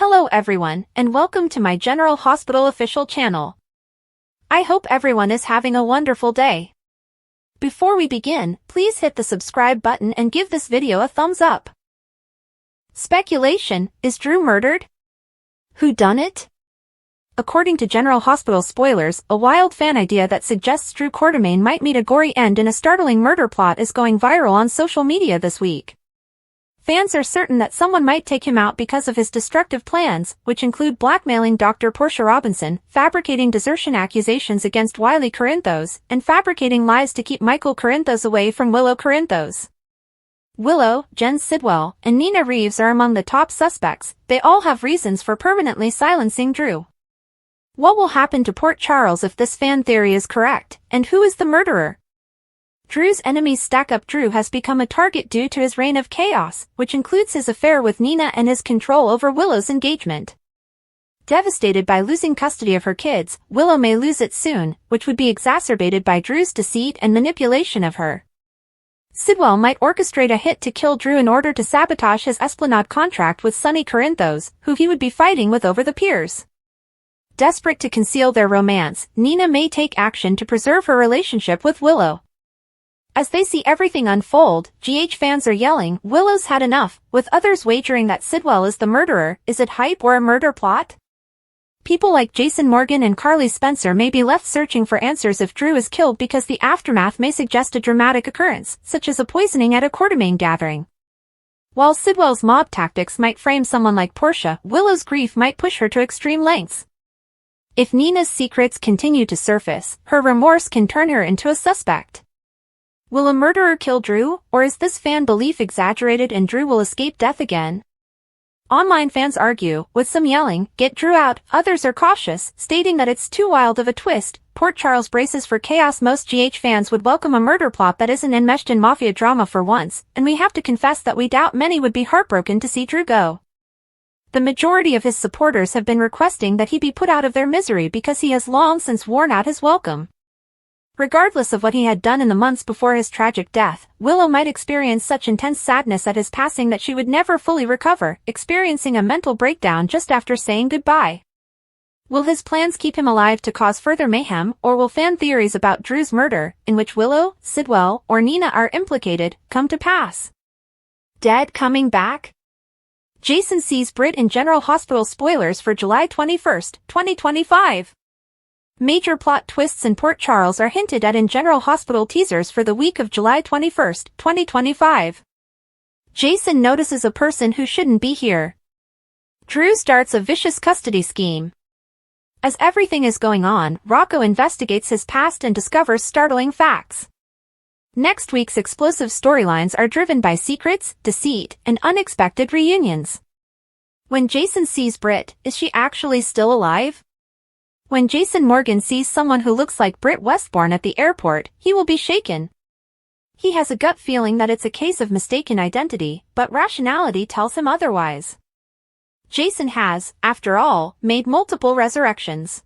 Hello everyone, and welcome to my General Hospital official channel. I hope everyone is having a wonderful day. Before we begin, please hit the subscribe button and give this video a thumbs up. Speculation: is Drew murdered? Who done it? According to General Hospital spoilers, a wild fan idea that suggests Drew Quartermaine might meet a gory end in a startling murder plot is going viral on social media this week. Fans are certain that someone might take him out because of his destructive plans, which include blackmailing Dr. Portia Robinson, fabricating desertion accusations against Wiley Corinthos, and fabricating lies to keep Michael Corinthos away from Willow Corinthos. Willow, Jen Sidwell, and Nina Reeves are among the top suspects. They all have reasons for permanently silencing Drew. What will happen to Port Charles if this fan theory is correct, and who is the murderer? Drew's enemies stack up. Drew has become a target due to his reign of chaos, which includes his affair with Nina and his control over Willow's engagement. Devastated by losing custody of her kids, Willow may lose it soon, which would be exacerbated by Drew's deceit and manipulation of her. Sidwell might orchestrate a hit to kill Drew in order to sabotage his Esplanade contract with Sonny Corinthos, who he would be fighting with over the piers. Desperate to conceal their romance, Nina may take action to preserve her relationship with Willow. As they see everything unfold, GH fans are yelling, "Willow's had enough," with others wagering that Sidwell is the murderer. Is it hype or a murder plot? People like Jason Morgan and Carly Spencer may be left searching for answers if Drew is killed, because the aftermath may suggest a dramatic occurrence, such as a poisoning at a Quartermaine gathering. While Sidwell's mob tactics might frame someone like Portia, Willow's grief might push her to extreme lengths. If Nina's secrets continue to surface, her remorse can turn her into a suspect. Will a murderer kill Drew, or is this fan belief exaggerated and Drew will escape death again? Online fans argue, with some yelling, "Get Drew out," others are cautious, stating that it's too wild of a twist. Port Charles braces for chaos. Most GH fans would welcome a murder plot that isn't enmeshed in mafia drama for once, and we have to confess that we doubt many would be heartbroken to see Drew go. The majority of his supporters have been requesting that he be put out of their misery because he has long since worn out his welcome. Regardless of what he had done in the months before his tragic death, Willow might experience such intense sadness at his passing that she would never fully recover, experiencing a mental breakdown just after saying goodbye. Will his plans keep him alive to cause further mayhem, or will fan theories about Drew's murder, in which Willow, Sidwell, or Nina are implicated, come to pass? Dead coming back? Jason sees Britt in General Hospital spoilers for July 21, 2025. Major plot twists in Port Charles are hinted at in General Hospital teasers for the week of July 21, 2025. Jason notices a person who shouldn't be here. Drew starts a vicious custody scheme. As everything is going on, Rocco investigates his past and discovers startling facts. Next week's explosive storylines are driven by secrets, deceit, and unexpected reunions. When Jason sees Britt, is she actually still alive? When Jason Morgan sees someone who looks like Britt Westbourne at the airport, he will be shaken. He has a gut feeling that it's a case of mistaken identity, but rationality tells him otherwise. Jason has, after all, made multiple resurrections.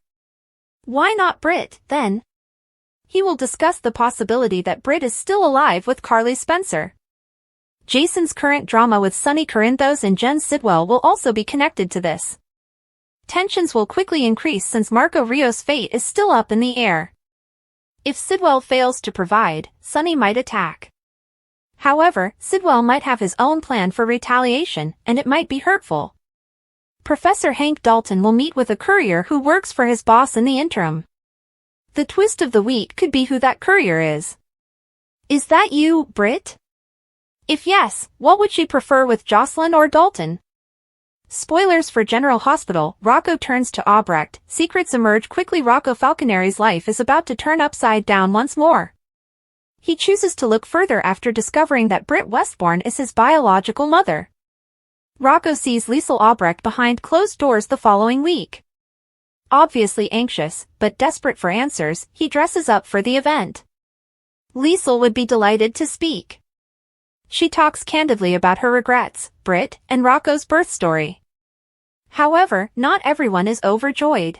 Why not Britt, then? He will discuss the possibility that Britt is still alive with Carly Spencer. Jason's current drama with Sonny Corinthos and Jen Sidwell will also be connected to this. Tensions will quickly increase since Marco Rios' fate is still up in the air. If Sidwell fails to provide, Sonny might attack. However, Sidwell might have his own plan for retaliation, and it might be hurtful. Professor Hank Dalton will meet with a courier who works for his boss in the interim. The twist of the week could be who that courier is. Is that you, Britt? If yes, what would she prefer with Jocelyn or Dalton? Spoilers for General Hospital: Rocco turns to Albrecht. Secrets emerge quickly. Rocco Falconeri's life is about to turn upside down once more. He chooses to look further after discovering that Britt Westbourne is his biological mother. Rocco sees Liesl Albrecht behind closed doors the following week. Obviously anxious, but desperate for answers, he dresses up for the event. Liesl would be delighted to speak. She talks candidly about her regrets, Britt, and Rocco's birth story. However, not everyone is overjoyed.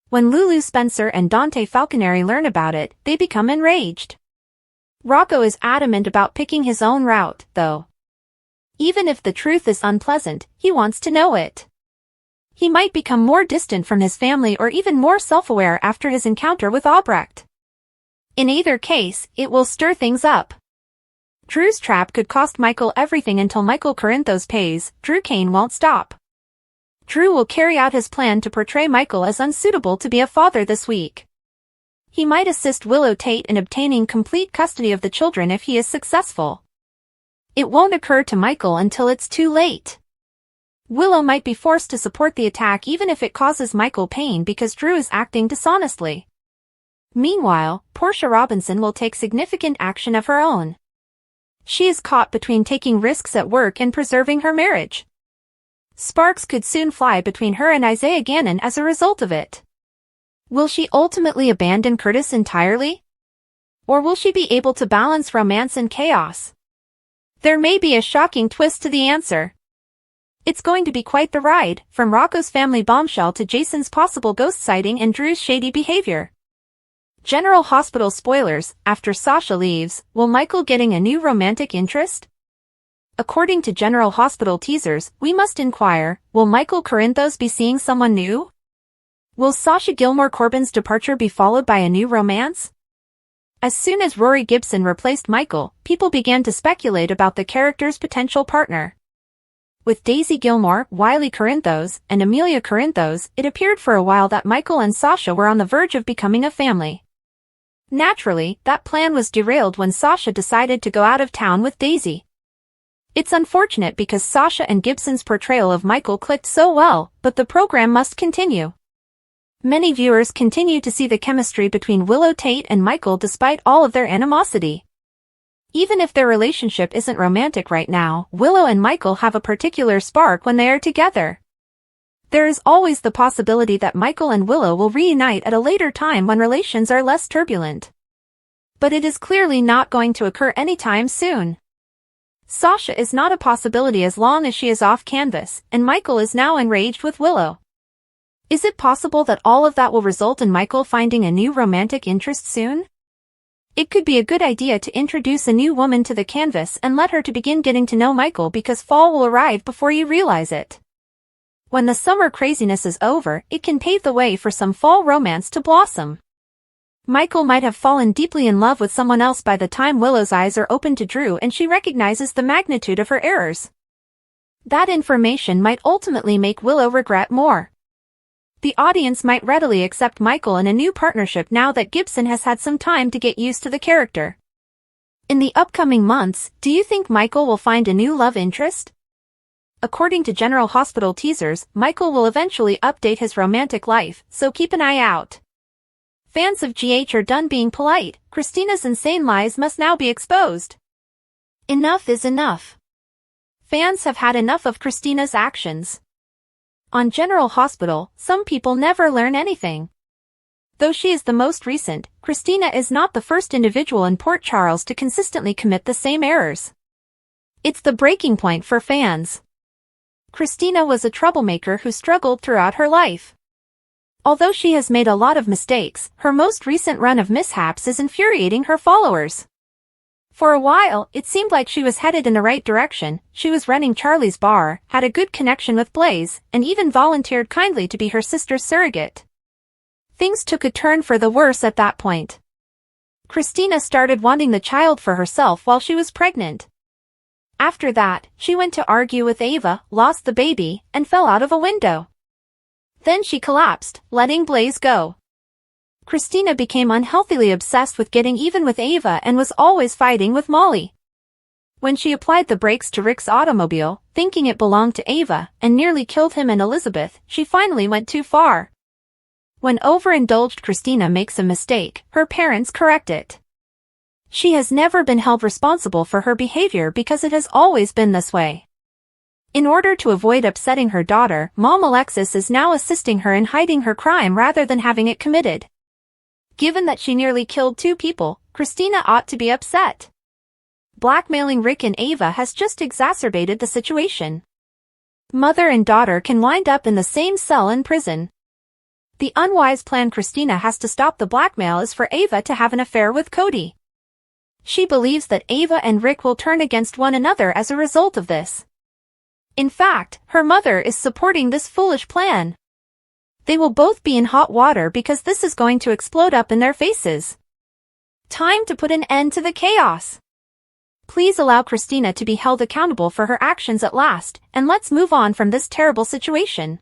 When Lulu Spencer and Dante Falconeri learn about it, they become enraged. Rocco is adamant about picking his own route, though. Even if the truth is unpleasant, he wants to know it. He might become more distant from his family or even more self-aware after his encounter with Albrecht. In either case, it will stir things up. Drew's trap could cost Michael everything until Michael Corinthos pays. Drew Cain won't stop. Drew will carry out his plan to portray Michael as unsuitable to be a father this week. He might assist Willow Tate in obtaining complete custody of the children if he is successful. It won't occur to Michael until it's too late. Willow might be forced to support the attack even if it causes Michael pain because Drew is acting dishonestly. Meanwhile, Portia Robinson will take significant action of her own. She is caught between taking risks at work and preserving her marriage. Sparks could soon fly between her and Isaiah Gannon as a result of it. Will she ultimately abandon Curtis entirely? Or will she be able to balance romance and chaos? There may be a shocking twist to the answer. It's going to be quite the ride, from Rocco's family bombshell to Jason's possible ghost sighting and Drew's shady behavior. General Hospital spoilers: after Sasha leaves, will Michael getting a new romantic interest? According to General Hospital teasers, we must inquire, will Michael Corinthos be seeing someone new? Will Sasha Gilmore Corbin's departure be followed by a new romance? As soon as Rory Gibson replaced Michael, people began to speculate about the character's potential partner. With Daisy Gilmore, Wiley Corinthos, and Amelia Corinthos, it appeared for a while that Michael and Sasha were on the verge of becoming a family. Naturally, that plan was derailed when Sasha decided to go out of town with Daisy. It's unfortunate because Sasha and Gibson's portrayal of Michael clicked so well, but the program must continue. Many viewers continue to see the chemistry between Willow Tate and Michael despite all of their animosity. Even if their relationship isn't romantic right now, Willow and Michael have a particular spark when they are together. There is always the possibility that Michael and Willow will reunite at a later time when relations are less turbulent. But it is clearly not going to occur anytime soon. Sasha is not a possibility as long as she is off canvas, and Michael is now enraged with Willow. Is it possible that all of that will result in Michael finding a new romantic interest soon? It could be a good idea to introduce a new woman to the canvas and let her to begin getting to know Michael because fall will arrive before you realize it. When the summer craziness is over, it can pave the way for some fall romance to blossom. Michael might have fallen deeply in love with someone else by the time Willow's eyes are open to Drew and she recognizes the magnitude of her errors. That information might ultimately make Willow regret more. The audience might readily accept Michael in a new partnership now that Gibson has had some time to get used to the character. In the upcoming months, do you think Michael will find a new love interest? According to General Hospital teasers, Michael will eventually update his romantic life, so keep an eye out. Fans of GH are done being polite. Christina's insane lies must now be exposed. Enough is enough. Fans have had enough of Christina's actions. On General Hospital, some people never learn anything. Though she is the most recent, Christina is not the first individual in Port Charles to consistently commit the same errors. It's the breaking point for fans. Christina was a troublemaker who struggled throughout her life. Although she has made a lot of mistakes, her most recent run of mishaps is infuriating her followers. For a while, it seemed like she was headed in the right direction. She was running Charlie's bar, had a good connection with Blaze, and even volunteered kindly to be her sister's surrogate. Things took a turn for the worse at that point. Christina started wanting the child for herself while she was pregnant. After that, she went to argue with Ava, lost the baby, and fell out of a window. Then she collapsed, letting Blaze go. Christina became unhealthily obsessed with getting even with Ava and was always fighting with Molly. When she applied the brakes to Rick's automobile, thinking it belonged to Ava, and nearly killed him and Elizabeth, she finally went too far. When overindulged Christina makes a mistake, her parents correct it. She has never been held responsible for her behavior because it has always been this way. In order to avoid upsetting her daughter, Mom Alexis is now assisting her in hiding her crime rather than having it committed. Given that she nearly killed 2 people, Christina ought to be upset. Blackmailing Rick and Ava has just exacerbated the situation. Mother and daughter can wind up in the same cell in prison. The unwise plan Christina has to stop the blackmail is for Ava to have an affair with Cody. She believes that Ava and Rick will turn against one another as a result of this. In fact, her mother is supporting this foolish plan. They will both be in hot water because this is going to explode up in their faces. Time to put an end to the chaos. Please allow Christina to be held accountable for her actions at last, and let's move on from this terrible situation.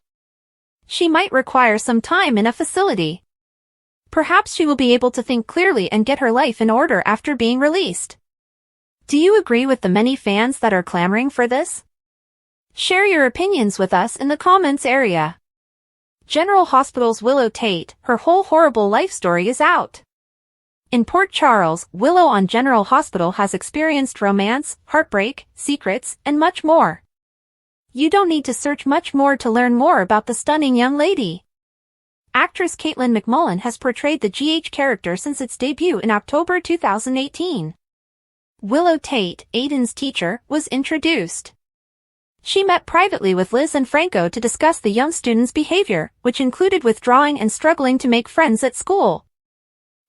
She might require some time in a facility. Perhaps she will be able to think clearly and get her life in order after being released. Do you agree with the many fans that are clamoring for this? Share your opinions with us in the comments area. General Hospital's Willow Tate, her whole horrible life story is out. In Port Charles, Willow on General Hospital has experienced romance, heartbreak, secrets, and much more. You don't need to search much more to learn more about the stunning young lady. Actress Caitlin McMullen has portrayed the GH character since its debut in October 2018. Willow Tate, Aiden's teacher, was introduced. She met privately with Liz and Franco to discuss the young student's behavior, which included withdrawing and struggling to make friends at school.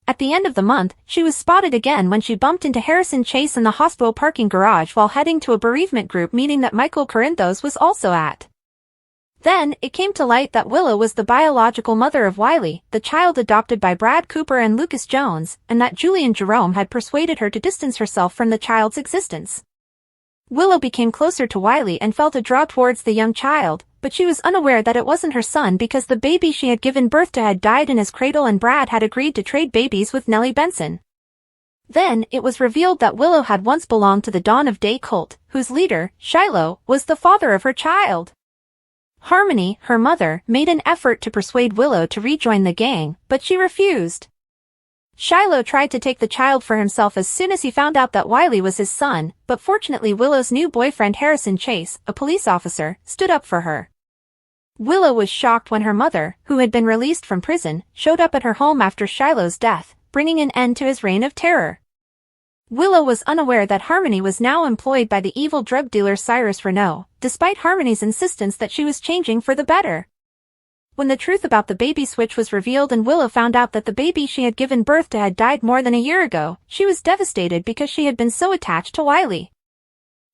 At the end of the month, she was spotted again when she bumped into Harrison Chase in the hospital parking garage while heading to a bereavement group meeting that Michael Corinthos was also at. Then, it came to light that Willow was the biological mother of Wiley, the child adopted by Brad Cooper and Lucas Jones, and that Julian Jerome had persuaded her to distance herself from the child's existence. Willow became closer to Wiley and felt a draw towards the young child, but she was unaware that it wasn't her son because the baby she had given birth to had died in his cradle and Brad had agreed to trade babies with Nellie Benson. Then, it was revealed that Willow had once belonged to the Dawn of Day cult, whose leader, Shiloh, was the father of her child. Harmony, her mother, made an effort to persuade Willow to rejoin the gang, but she refused. Shiloh tried to take the child for himself as soon as he found out that Wiley was his son, but fortunately Willow's new boyfriend Harrison Chase, a police officer, stood up for her. Willow was shocked when her mother, who had been released from prison, showed up at her home after Shiloh's death, bringing an end to his reign of terror. Willow was unaware that Harmony was now employed by the evil drug dealer Cyrus Renault, despite Harmony's insistence that she was changing for the better. When the truth about the baby switch was revealed and Willow found out that the baby she had given birth to had died more than a year ago, she was devastated because she had been so attached to Wiley.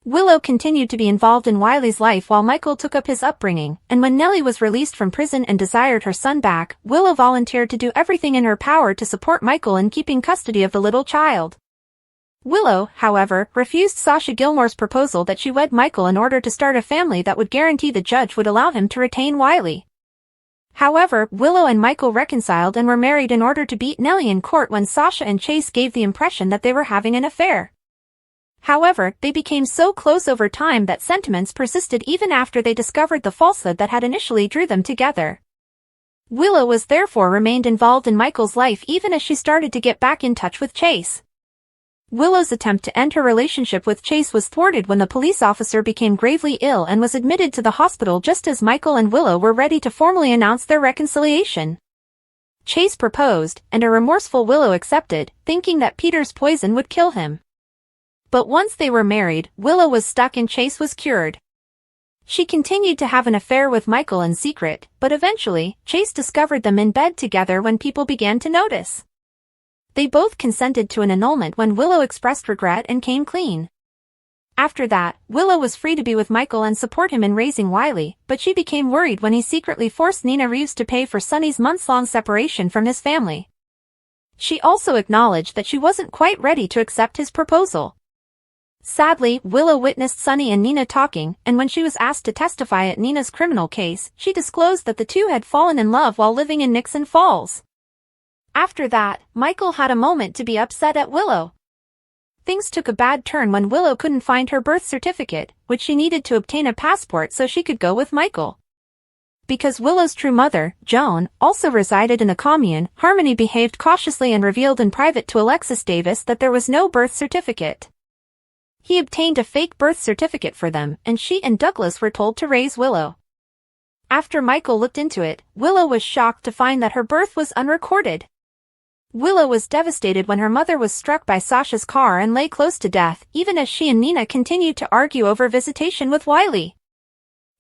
Willow continued to be involved in Wiley's life while Michael took up his upbringing, and when Nellie was released from prison and desired her son back, Willow volunteered to do everything in her power to support Michael in keeping custody of the little child. Willow, however, refused Sasha Gilmore's proposal that she wed Michael in order to start a family that would guarantee the judge would allow him to retain Wiley. However, Willow and Michael reconciled and were married in order to beat Nellie in court when Sasha and Chase gave the impression that they were having an affair. However, they became so close over time that sentiments persisted even after they discovered the falsehood that had initially drew them together. Willow was therefore remained involved in Michael's life even as she started to get back in touch with Chase. Willow's attempt to end her relationship with Chase was thwarted when the police officer became gravely ill and was admitted to the hospital just as Michael and Willow were ready to formally announce their reconciliation. Chase proposed, and a remorseful Willow accepted, thinking that Peter's poison would kill him. But once they were married, Willow was stuck and Chase was cured. She continued to have an affair with Michael in secret, but eventually, Chase discovered them in bed together when people began to notice. They both consented to an annulment when Willow expressed regret and came clean. After that, Willow was free to be with Michael and support him in raising Wiley, but she became worried when he secretly forced Nina Reeves to pay for Sonny's months-long separation from his family. She also acknowledged that she wasn't quite ready to accept his proposal. Sadly, Willow witnessed Sonny and Nina talking, and when she was asked to testify at Nina's criminal case, she disclosed that the two had fallen in love while living in Nixon Falls. After that, Michael had a moment to be upset at Willow. Things took a bad turn when Willow couldn't find her birth certificate, which she needed to obtain a passport so she could go with Michael. Because Willow's true mother, Joan, also resided in the commune, Harmony behaved cautiously and revealed in private to Alexis Davis that there was no birth certificate. He obtained a fake birth certificate for them, and she and Douglas were told to raise Willow. After Michael looked into it, Willow was shocked to find that her birth was unrecorded. Willow was devastated when her mother was struck by Sasha's car and lay close to death, even as she and Nina continued to argue over visitation with Wiley.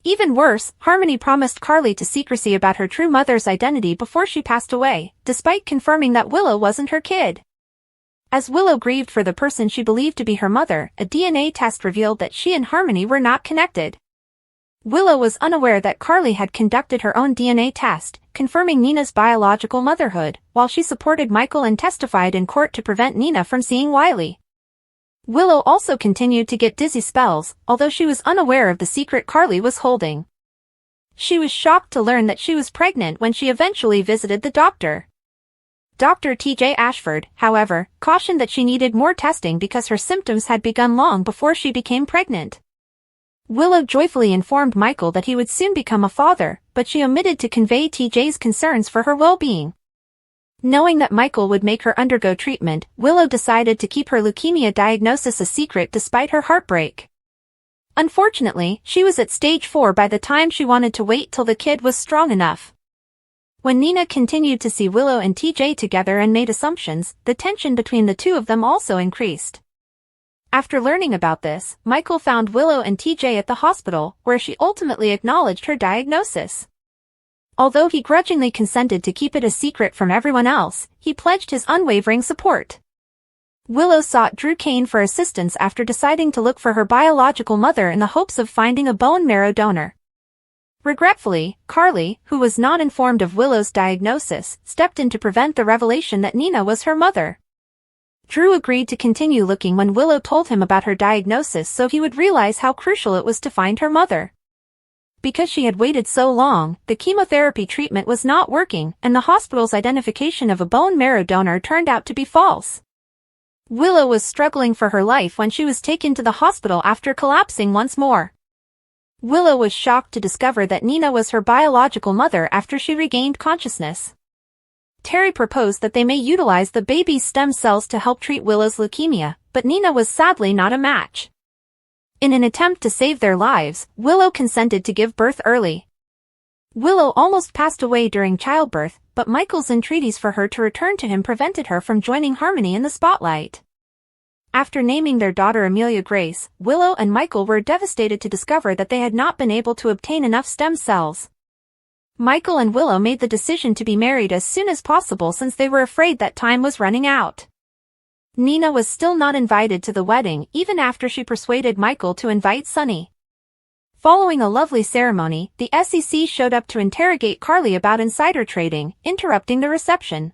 Even worse, Harmony promised Carly to secrecy about her true mother's identity before she passed away, despite confirming that Willow wasn't her kid. As Willow grieved for the person she believed to be her mother, a DNA test revealed that she and Harmony were not connected. Willow was unaware that Carly had conducted her own DNA test, confirming Nina's biological motherhood, while she supported Michael and testified in court to prevent Nina from seeing Wiley. Willow also continued to get dizzy spells, although she was unaware of the secret Carly was holding. She was shocked to learn that she was pregnant when she eventually visited the doctor. Dr. T.J. Ashford, however, cautioned that she needed more testing because her symptoms had begun long before she became pregnant. Willow joyfully informed Michael that he would soon become a father, but she omitted to convey TJ's concerns for her well-being. Knowing that Michael would make her undergo treatment, Willow decided to keep her leukemia diagnosis a secret despite her heartbreak. Unfortunately, she was at stage 4 by the time she wanted to wait till the kid was strong enough. When Nina continued to see Willow and TJ together and made assumptions, the tension between the two of them also increased. After learning about this, Michael found Willow and TJ at the hospital, where she ultimately acknowledged her diagnosis. Although he grudgingly consented to keep it a secret from everyone else, he pledged his unwavering support. Willow sought Drew Kane for assistance after deciding to look for her biological mother in the hopes of finding a bone marrow donor. Regretfully, Carly, who was not informed of Willow's diagnosis, stepped in to prevent the revelation that Nina was her mother. Drew agreed to continue looking when Willow told him about her diagnosis so he would realize how crucial it was to find her mother. Because she had waited so long, the chemotherapy treatment was not working, and the hospital's identification of a bone marrow donor turned out to be false. Willow was struggling for her life when she was taken to the hospital after collapsing once more. Willow was shocked to discover that Nina was her biological mother after she regained consciousness. Terry proposed that they may utilize the baby's stem cells to help treat Willow's leukemia, but Nina was sadly not a match. In an attempt to save their lives, Willow consented to give birth early. Willow almost passed away during childbirth, but Michael's entreaties for her to return to him prevented her from joining Harmony in the spotlight. After naming their daughter Amelia Grace, Willow and Michael were devastated to discover that they had not been able to obtain enough stem cells. Michael and Willow made the decision to be married as soon as possible since they were afraid that time was running out. Nina was still not invited to the wedding even after she persuaded Michael to invite Sonny. Following a lovely ceremony, the SEC showed up to interrogate Carly about insider trading, interrupting the reception.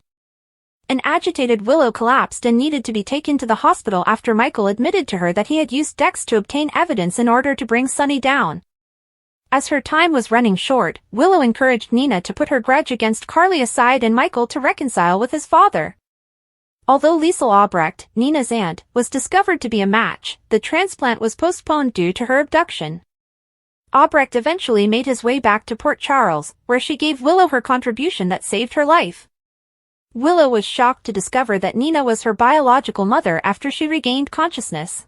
An agitated Willow collapsed and needed to be taken to the hospital after Michael admitted to her that he had used Dex to obtain evidence in order to bring Sonny down. As her time was running short, Willow encouraged Nina to put her grudge against Carly aside and Michael to reconcile with his father. Although Liesl Albrecht, Nina's aunt, was discovered to be a match, the transplant was postponed due to her abduction. Albrecht eventually made his way back to Port Charles, where she gave Willow her contribution that saved her life. Willow was shocked to discover that Nina was her biological mother after she regained consciousness.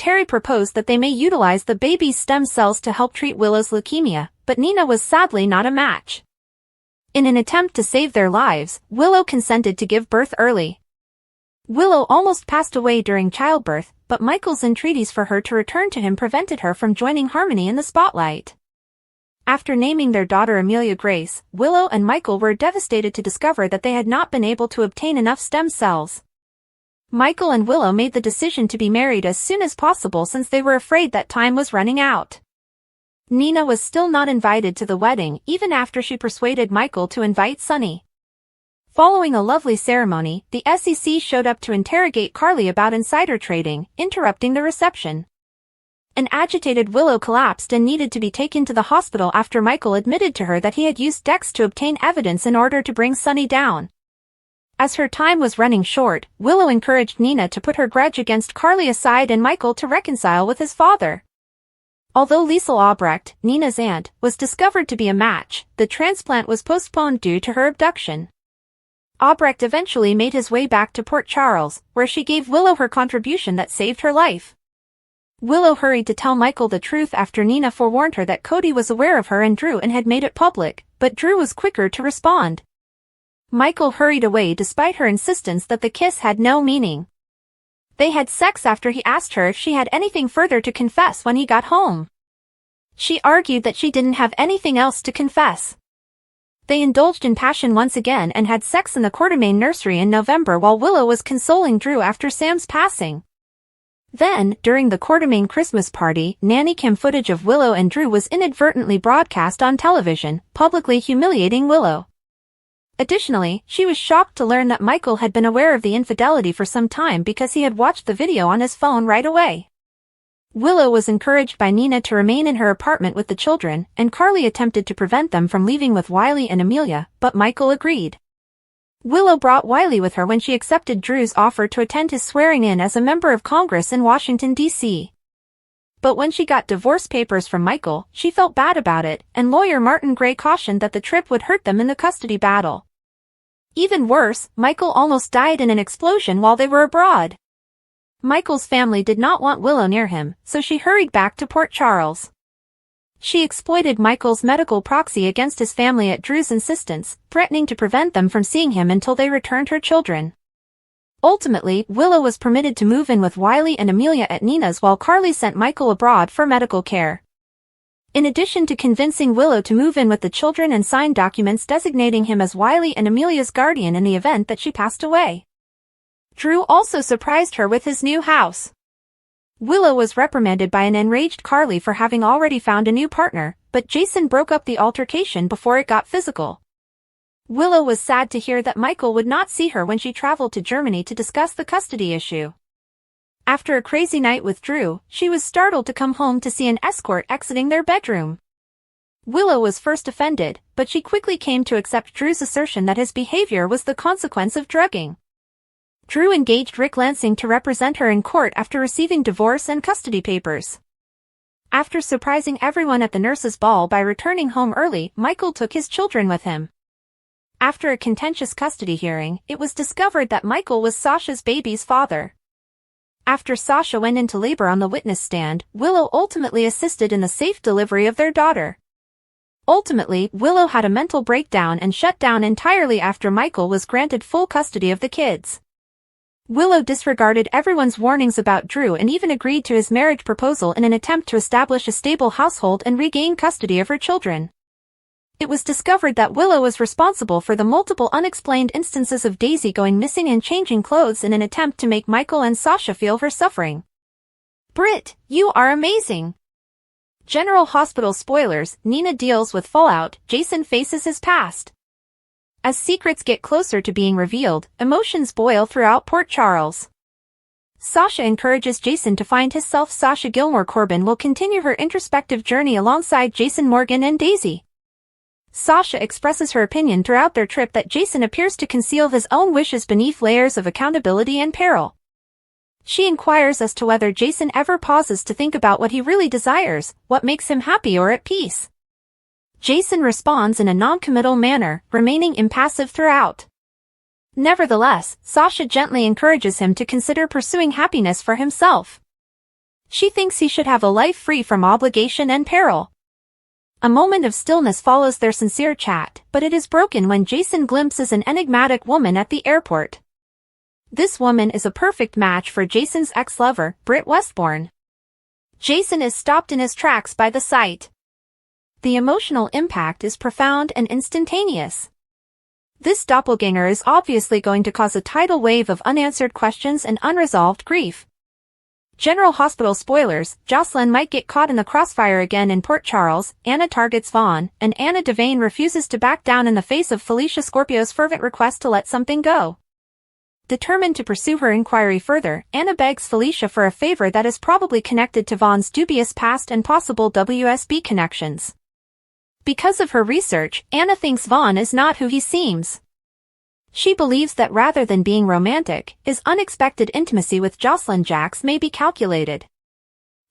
Terry proposed that they may utilize the baby's stem cells to help treat Willow's leukemia, but Nina was sadly not a match. In an attempt to save their lives, Willow consented to give birth early. Willow almost passed away during childbirth, but Michael's entreaties for her to return to him prevented her from joining Harmony in the spotlight. After naming their daughter Amelia Grace, Willow and Michael were devastated to discover that they had not been able to obtain enough stem cells. Michael and Willow made the decision to be married as soon as possible since they were afraid that time was running out. Nina was still not invited to the wedding even after she persuaded Michael to invite Sonny. Following a lovely ceremony, the SEC showed up to interrogate Carly about insider trading, interrupting the reception. An agitated Willow collapsed and needed to be taken to the hospital after Michael admitted to her that he had used Dex to obtain evidence in order to bring Sonny down. As her time was running short, Willow encouraged Nina to put her grudge against Carly aside and Michael to reconcile with his father. Although Liesl Albrecht, Nina's aunt, was discovered to be a match, the transplant was postponed due to her abduction. Albrecht eventually made his way back to Port Charles, where she gave Willow her contribution that saved her life. Willow hurried to tell Michael the truth after Nina forewarned her that Cody was aware of her and Drew and had made it public, but Drew was quicker to respond. Michael hurried away despite her insistence that the kiss had no meaning. They had sex after he asked her if she had anything further to confess when he got home. She argued that she didn't have anything else to confess. They indulged in passion once again and had sex in the Quartermaine nursery in November while Willow was consoling Drew after Sam's passing. Then, during the Quartermaine Christmas party, nanny cam footage of Willow and Drew was inadvertently broadcast on television, publicly humiliating Willow. Additionally, she was shocked to learn that Michael had been aware of the infidelity for some time because he had watched the video on his phone right away. Willow was encouraged by Nina to remain in her apartment with the children, and Carly attempted to prevent them from leaving with Wiley and Amelia, but Michael agreed. Willow brought Wiley with her when she accepted Drew's offer to attend his swearing-in as a member of Congress in Washington, D.C. But when she got divorce papers from Michael, she felt bad about it, and lawyer Martin Gray cautioned that the trip would hurt them in the custody battle. Even worse, Michael almost died in an explosion while they were abroad. Michael's family did not want Willow near him, so she hurried back to Port Charles. She exploited Michael's medical proxy against his family at Drew's insistence, threatening to prevent them from seeing him until they returned her children. Ultimately, Willow was permitted to move in with Wiley and Amelia at Nina's while Carly sent Michael abroad for medical care. In addition to convincing Willow to move in with the children and sign documents designating him as Wiley and Amelia's guardian in the event that she passed away, Drew also surprised her with his new house. Willow was reprimanded by an enraged Carly for having already found a new partner, but Jason broke up the altercation before it got physical. Willow was sad to hear that Michael would not see her when she traveled to Germany to discuss the custody issue. After a crazy night with Drew, she was startled to come home to see an escort exiting their bedroom. Willow was first offended, but she quickly came to accept Drew's assertion that his behavior was the consequence of drugging. Drew engaged Rick Lansing to represent her in court after receiving divorce and custody papers. After surprising everyone at the nurses' ball by returning home early, Michael took his children with him. After a contentious custody hearing, it was discovered that Michael was Sasha's baby's father. After Sasha went into labor on the witness stand, Willow ultimately assisted in the safe delivery of their daughter. Ultimately, Willow had a mental breakdown and shut down entirely after Michael was granted full custody of the kids. Willow disregarded everyone's warnings about Drew and even agreed to his marriage proposal in an attempt to establish a stable household and regain custody of her children. It was discovered that Willow was responsible for the multiple unexplained instances of Daisy going missing and changing clothes in an attempt to make Michael and Sasha feel her suffering. Britt, you are amazing! General Hospital spoilers, Nina deals with fallout, Jason faces his past. As secrets get closer to being revealed, emotions boil throughout Port Charles. Sasha encourages Jason to find himself. Sasha Gilmore Corbin will continue her introspective journey alongside Jason Morgan and Daisy. Sasha expresses her opinion throughout their trip that Jason appears to conceal his own wishes beneath layers of accountability and peril. She inquires as to whether Jason ever pauses to think about what he really desires, what makes him happy or at peace. Jason responds in a non-committal manner, remaining impassive throughout. Nevertheless, Sasha gently encourages him to consider pursuing happiness for himself. She thinks he should have a life free from obligation and peril. A moment of stillness follows their sincere chat, but it is broken when Jason glimpses an enigmatic woman at the airport. This woman is a perfect match for Jason's ex-lover, Britt Westbourne. Jason is stopped in his tracks by the sight. The emotional impact is profound and instantaneous. This doppelganger is obviously going to cause a tidal wave of unanswered questions and unresolved grief. General Hospital spoilers, Jocelyn might get caught in the crossfire again in Port Charles, Anna targets Vaughn, and Anna Devane refuses to back down in the face of Felicia Scorpio's fervent request to let something go. Determined to pursue her inquiry further, Anna begs Felicia for a favor that is probably connected to Vaughn's dubious past and possible WSB connections. Because of her research, Anna thinks Vaughn is not who he seems. She believes that rather than being romantic, his unexpected intimacy with Jocelyn Jacks may be calculated.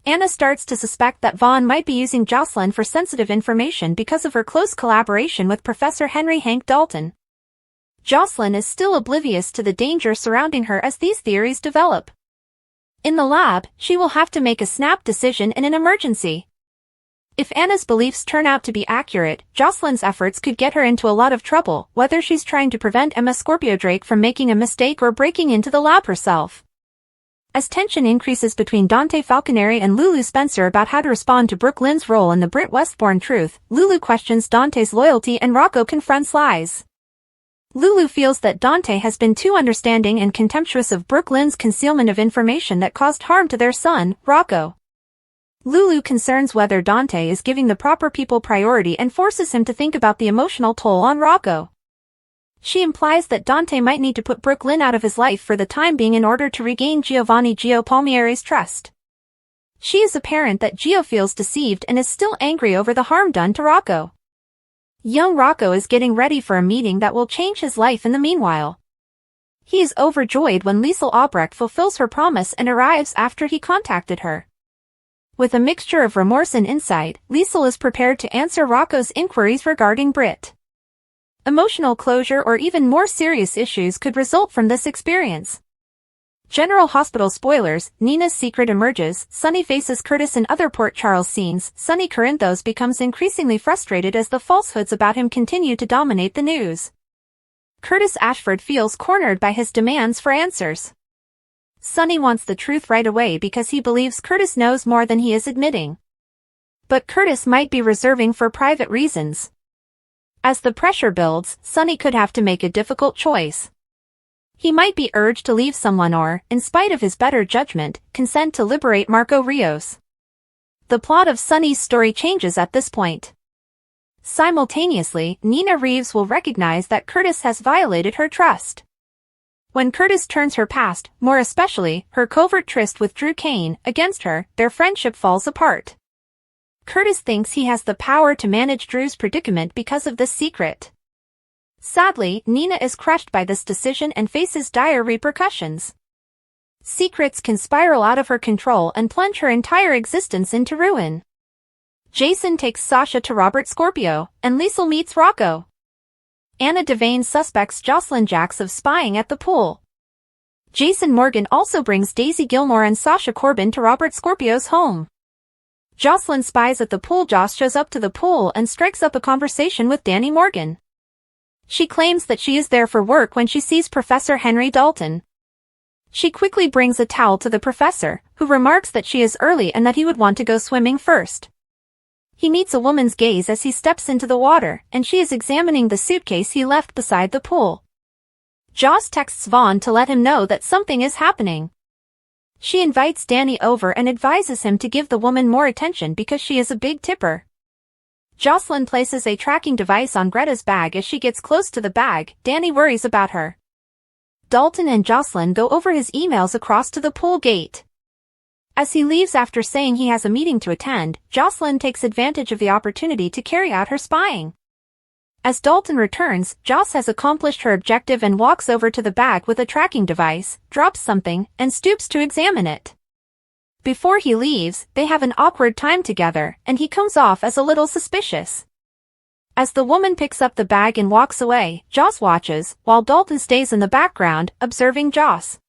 Anna starts to suspect that Vaughn might be using Jocelyn for sensitive information because of her close collaboration with Professor Henry Hank Dalton. Jocelyn is still oblivious to the danger surrounding her as these theories develop. In the lab, she will have to make a snap decision in an emergency. If Anna's beliefs turn out to be accurate, Jocelyn's efforts could get her into a lot of trouble, whether she's trying to prevent Emma Scorpio Drake from making a mistake or breaking into the lab herself. As tension increases between Dante Falconeri and Lulu Spencer about how to respond to Brooke Lynn's role in the Britt Westbourne truth, Lulu questions Dante's loyalty and Rocco confronts lies. Lulu feels that Dante has been too understanding and contemptuous of Brooke Lynn's concealment of information that caused harm to their son, Rocco. Lulu concerns whether Dante is giving the proper people priority and forces him to think about the emotional toll on Rocco. She implies that Dante might need to put Brooke Lynn out of his life for the time being in order to regain Giovanni Gio Palmieri's trust. She is apparent that Gio feels deceived and is still angry over the harm done to Rocco. Young Rocco is getting ready for a meeting that will change his life in the meanwhile. He is overjoyed when Liesl Albrecht fulfills her promise and arrives after he contacted her. With a mixture of remorse and insight, Liesl is prepared to answer Rocco's inquiries regarding Britt. Emotional closure or even more serious issues could result from this experience. General Hospital spoilers, Nina's secret emerges, Sonny faces Curtis in other Port Charles scenes, Sonny Corinthos becomes increasingly frustrated as the falsehoods about him continue to dominate the news. Curtis Ashford feels cornered by his demands for answers. Sonny wants the truth right away because he believes Curtis knows more than he is admitting. But Curtis might be reserving for private reasons. As the pressure builds, Sonny could have to make a difficult choice. He might be urged to leave someone or, in spite of his better judgment, consent to liberate Marco Rios. The plot of Sonny's story changes at this point. Simultaneously, Nina Reeves will recognize that Curtis has violated her trust. When Curtis turns her past, more especially, her covert tryst with Drew Kane, against her, their friendship falls apart. Curtis thinks he has the power to manage Drew's predicament because of this secret. Sadly, Nina is crushed by this decision and faces dire repercussions. Secrets can spiral out of her control and plunge her entire existence into ruin. Jason takes Sasha to Robert Scorpio, and Liesl meets Rocco. Anna Devane suspects Jocelyn Jacks of spying at the pool. Jason Morgan also brings Daisy Gilmore and Sasha Corbin to Robert Scorpio's home. Jocelyn spies at the pool. Joss shows up to the pool and strikes up a conversation with Danny Morgan. She claims that she is there for work when she sees Professor Henry Dalton. She quickly brings a towel to the professor, who remarks that she is early and that he would want to go swimming first. He meets a woman's gaze as he steps into the water, and she is examining the suitcase he left beside the pool. Joss texts Vaughn to let him know that something is happening. She invites Danny over and advises him to give the woman more attention because she is a big tipper. Jocelyn places a tracking device on Greta's bag. As she gets close to the bag, Danny worries about her. Dalton and Jocelyn go over his emails across to the pool gate. As he leaves after saying he has a meeting to attend, Jocelyn takes advantage of the opportunity to carry out her spying. As Dalton returns, Joss has accomplished her objective and walks over to the bag with a tracking device, drops something, and stoops to examine it. Before he leaves, they have an awkward time together, and he comes off as a little suspicious. As the woman picks up the bag and walks away, Joss watches, while Dalton stays in the background, observing Joss.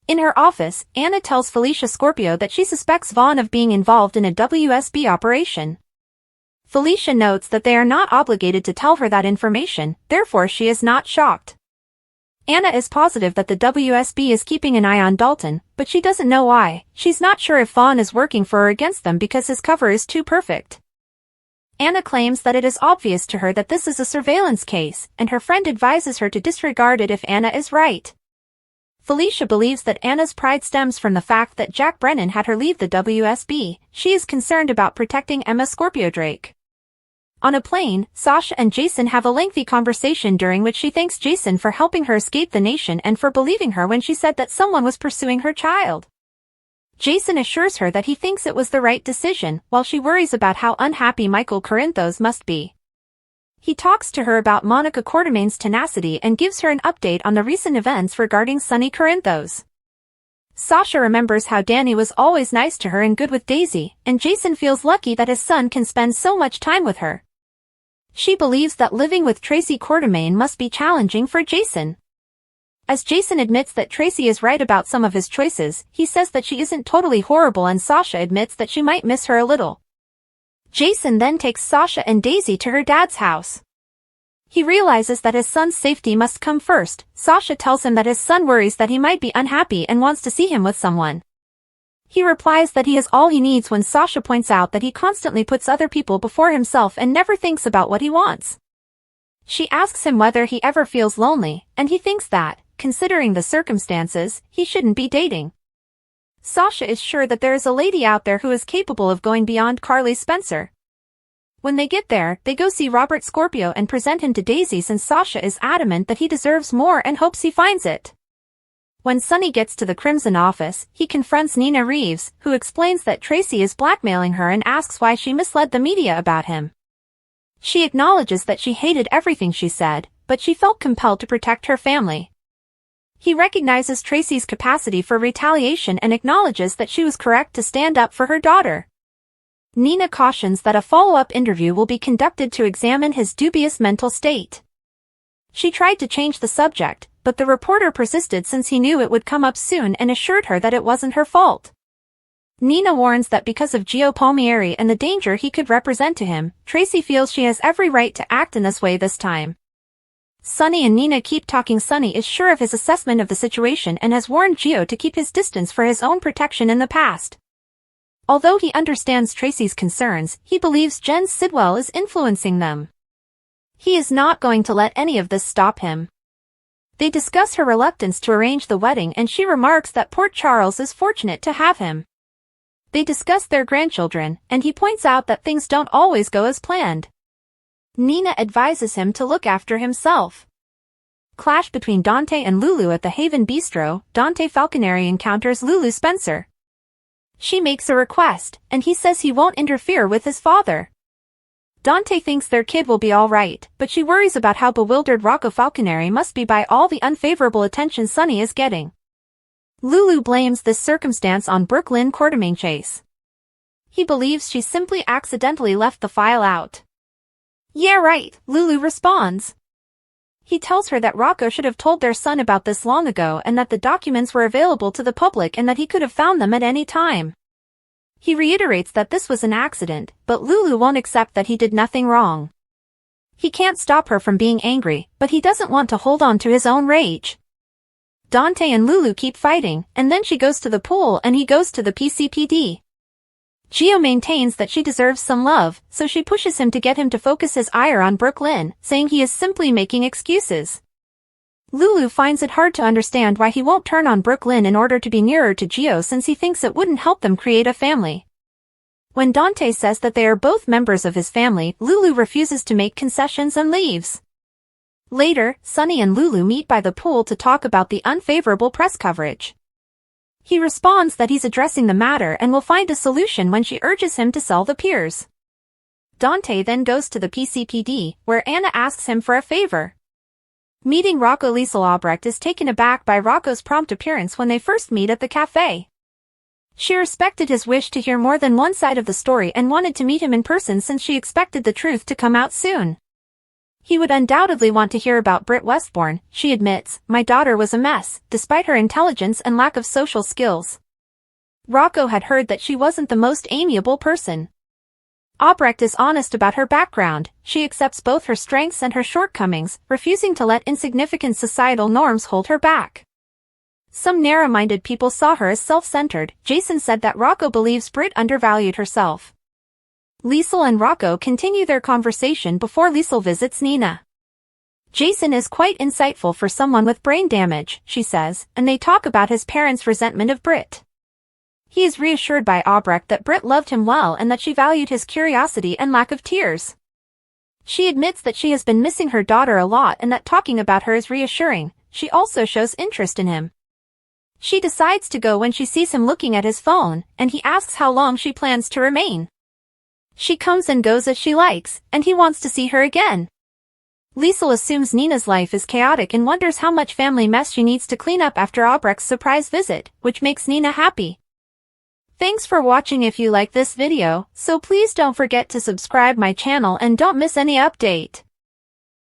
In her office, Anna tells Felicia Scorpio that she suspects Vaughn of being involved in a WSB operation. Felicia notes that they are not obligated to tell her that information, therefore she is not shocked. Anna is positive that the WSB is keeping an eye on Dalton, but she doesn't know why. She's not sure if Vaughn is working for or against them because his cover is too perfect. Anna claims that it is obvious to her that this is a surveillance case, and her friend advises her to disregard it if Anna is right. Felicia believes that Anna's pride stems from the fact that Jack Brennan had her leave the WSB. She is concerned about protecting Emma Scorpio Drake. On a plane, Sasha and Jason have a lengthy conversation during which she thanks Jason for helping her escape the nation and for believing her when she said that someone was pursuing her child. Jason assures her that he thinks it was the right decision, while she worries about how unhappy Michael Corinthos must be. He talks to her about Monica Quartermain's tenacity and gives her an update on the recent events regarding Sonny Corinthos. Sasha remembers how Danny was always nice to her and good with Daisy, and Jason feels lucky that his son can spend so much time with her. She believes that living with Tracy Quartermain must be challenging for Jason. As Jason admits that Tracy is right about some of his choices, he says that she isn't totally horrible, and Sasha admits that she might miss her a little. Jason then takes Sasha and Daisy to her dad's house. He realizes that his son's safety must come first. Sasha tells him that his son worries that he might be unhappy and wants to see him with someone. He replies that he is all he needs when Sasha points out that he constantly puts other people before himself and never thinks about what he wants. She asks him whether he ever feels lonely, and he thinks that, considering the circumstances, he shouldn't be dating. Sasha is sure that there is a lady out there who is capable of going beyond Carly Spencer. When they get there, they go see Robert Scorpio and present him to Daisy since Sasha is adamant that he deserves more and hopes he finds it. When Sonny gets to the Crimson office, he confronts Nina Reeves, who explains that Tracy is blackmailing her and asks why she misled the media about him. She acknowledges that she hated everything she said, but she felt compelled to protect her family. He recognizes Tracy's capacity for retaliation and acknowledges that she was correct to stand up for her daughter. Nina cautions that a follow-up interview will be conducted to examine his dubious mental state. She tried to change the subject, but the reporter persisted since he knew it would come up soon and assured her that it wasn't her fault. Nina warns that because of Gio Palmieri and the danger he could represent to him, Tracy feels she has every right to act in this way this time. Sonny and Nina keep talking. Sonny is sure of his assessment of the situation and has warned Gio to keep his distance for his own protection in the past. Although he understands Tracy's concerns, he believes Jen Sidwell is influencing them. He is not going to let any of this stop him. They discuss her reluctance to arrange the wedding and she remarks that Port Charles is fortunate to have him. They discuss their grandchildren, and he points out that things don't always go as planned. Nina advises him to look after himself. Clash between Dante and Lulu at the Haven Bistro. Dante Falconeri encounters Lulu Spencer. She makes a request, and he says he won't interfere with his father. Dante thinks their kid will be all right, but she worries about how bewildered Rocco Falconeri must be by all the unfavorable attention Sonny is getting. Lulu blames this circumstance on Brooklyn Quartermaine Chase. He believes she simply accidentally left the file out. Yeah, right, Lulu responds. He tells her that Rocco should have told their son about this long ago and that the documents were available to the public and that he could have found them at any time. He reiterates that this was an accident, but Lulu won't accept that he did nothing wrong. He can't stop her from being angry, but he doesn't want to hold on to his own rage. Dante and Lulu keep fighting, and then she goes to the pool and he goes to the PCPD. Gio maintains that she deserves some love, so she pushes him to get him to focus his ire on Brooklyn, saying he is simply making excuses. Lulu finds it hard to understand why he won't turn on Brooklyn in order to be nearer to Gio since he thinks it wouldn't help them create a family. When Dante says that they are both members of his family, Lulu refuses to make concessions and leaves. Later, Sonny and Lulu meet by the pool to talk about the unfavorable press coverage. He responds that he's addressing the matter and will find a solution when she urges him to sell the piers. Dante then goes to the PCPD, where Anna asks him for a favor. Meeting Rocco, Liesl Albrecht is taken aback by Rocco's prompt appearance when they first meet at the cafe. She respected his wish to hear more than one side of the story and wanted to meet him in person since she expected the truth to come out soon. He would undoubtedly want to hear about Britt Westbourne. She admits, "My daughter was a mess, despite her intelligence and lack of social skills." Rocco had heard that she wasn't the most amiable person. Albrecht is honest about her background. She accepts both her strengths and her shortcomings, refusing to let insignificant societal norms hold her back. Some narrow-minded people saw her as self-centered. Jason said that Rocco believes Britt undervalued herself. Liesl and Rocco continue their conversation before Liesl visits Nina. Jason is quite insightful for someone with brain damage, she says, and they talk about his parents' resentment of Britt. He is reassured by Albrecht that Britt loved him well and that she valued his curiosity and lack of tears. She admits that she has been missing her daughter a lot and that talking about her is reassuring. She also shows interest in him. She decides to go when she sees him looking at his phone, and he asks how long she plans to remain. She comes and goes as she likes, and he wants to see her again. Liesl assumes Nina's life is chaotic and wonders how much family mess she needs to clean up after Albrecht's surprise visit, which makes Nina happy. Thanks for watching. If you like this video, so please don't forget to subscribe my channel and don't miss any update.